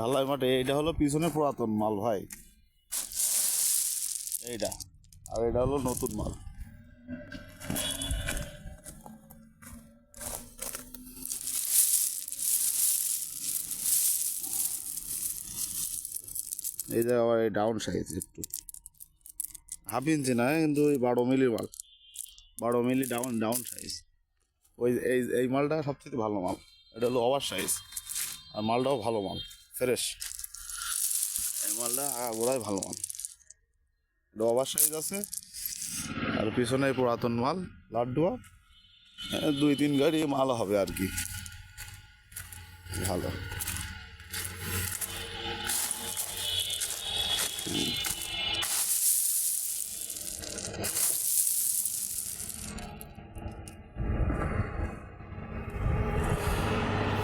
ঢালাই মাঠে এইটা হলো পিছনে পুরাতন মাল ভাই, এইটা। আর এটা হলো নতুন মাল। এই যে আবার এই ডাউন সাইজ একটু, হাফ ইঞ্চি না কিন্তু ওই 12 মিলি মাল, 12 মিলি ডাউন ডাউন সাইজ। ওই এই মালটা সবচেয়ে ভালো মাল। এটা হলো ওভার সাইজ, আর মালটাও ভালো মাল, ফ্রেশ। এই মালটা ওরাই ভালো মাল। এটা ওভার সাইজ আছে, আর পিছনে পুরাতন মাল লাড্ডুয়া। 2-3 গাড়ি মাল হবে আর কি, ভালো।